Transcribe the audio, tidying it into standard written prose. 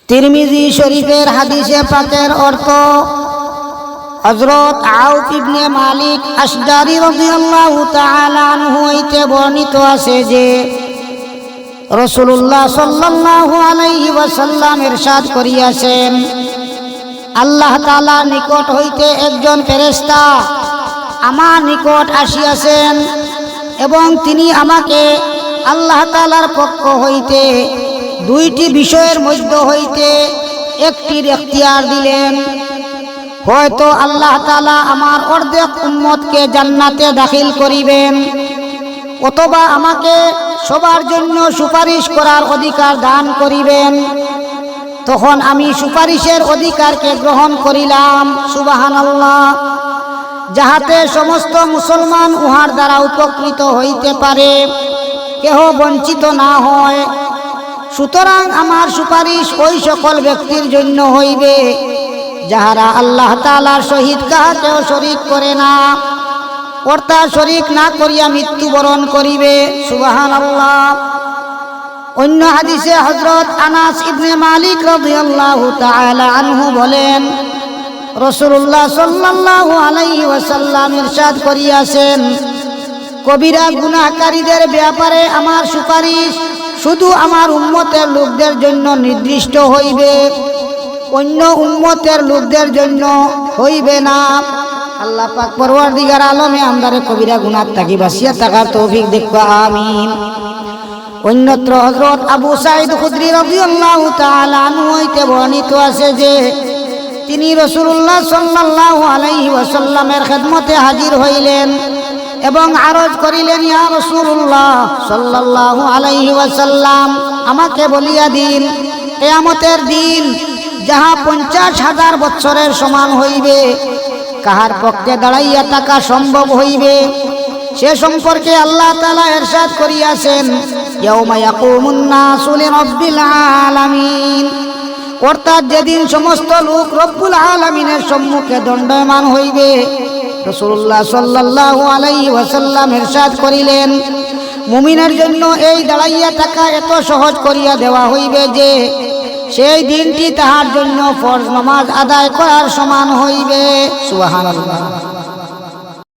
তিরমিজি শরীফের হাদিসে পাকের অর্থ হযরত আউফ ইবনে মালিক আশজারি রাদিয়াল্লাহু তাআলা আনহু হইতে বর্ণিত আছে যে রাসূলুল্লাহ সাল্লাল্লাহু আলাইহি ওয়াসাল্লাম ইরশাদ করিয়াছেন, আল্লাহ তাআলা নিকট হইতে একজন ফেরেশতা আমার নিকট আসিয়াছেন এবং তিনি আমাকে আল্লাহ তাআলার পক্ষ হইতে দুইটি বিষয়ের মধ্যে হইতে একটির এখতিয়ার দিলেন। হয়তো আল্লাহ তাআলা আমার অর্ধেক উম্মতকে জান্নাতে দাখিল করিবেন, অথবা আমাকে সবার জন্য সুপারিশ করার অধিকার দান করিবেন। তখন আমি সুপারিশের অধিকারকে গ্রহণ করিলাম, সুবহানাল্লাহ, যাহাতে সমস্ত মুসলমান উহার দ্বারা উপকৃত হইতে পারে, কেহ বঞ্চিত না হয়। সুতরাং আমার সুপারিশ ওই সকল ব্যক্তির জন্য হইবে যাহারা আল্লাহ তাআলার সহিত কাহাকেও শরীক করে না, অর্থাৎ শরীক না করিয়া মৃত্যুবরণ করিবে, সুবহানাল্লাহ। অন্য হাদিসে হযরত আনাস ইবনে মালিক রাদিয়াল্লাহু তাআলা আনহু বলেন, রাসূলুল্লাহ সাল্লাল্লাহু আলাইহি ওয়াসাল্লাম ইরশাদ করিয়াছেন, কবিরা গুনাহকারীদের ব্যাপারে আমার সুপারিশ শুধু আমার উম্মতের লোকদের জন্য নির্দিষ্ট হইবে, অন্য উম্মতের লোকদের জন্য হইবে না। আল্লাহ পাক পরওয়ারদিগার আলমে আমদারে কবিরা গুনাহ থাকি বাঁচিয়া থাকার তৌফিক দেখবা, আমিন। অন্যত্র হযরত আবু সাঈদ খুদরি রাদিয়াল্লাহু তাআলা আনহু হইতে বর্ণিত আছে যে তিনি রাসূলুল্লাহ সাল্লাল্লাহু আলাইহি ওয়াসাল্লামের খেদমতে হাজির হইলেন এবং আরজ করিলেন, ইয়া রাসূলুল্লাহ সাল্লাল্লাহু আলাইহি ওয়াসাল্লাম, আমাকে বলিয়া দিন কিয়ামতের দিন যাহা 50,000 বছরের সমান হইবে কাহার পক্ষে দাঁড়াইয়া থাকা সম্ভব হইবে, সে সম্পর্কে আল্লাহ তাআলা ইরশাদ করিয়াছেন, ইয়াউমা ইয়াকুমুন নাসু লিরাব্বিল আলামিন, অর্থাৎ যেদিন সমস্ত লোক রব্বুল আলামিনের সম্মুখে দণ্ডায়মান হইবে। রাসূলুল্লাহ সাল্লাল্লাহু আলাইহি ওয়াসাল্লাম ইরশাদ করিলেন, মুমিনের জন্য এই দাঁড়াইয়া থাকা এত সহজ করিয়া দেওয়া হইবে যে সেই দিনটি তাহার জন্য ফরজ নামাজ আদায় করার সমান হইবে, সুবহানাল্লাহ।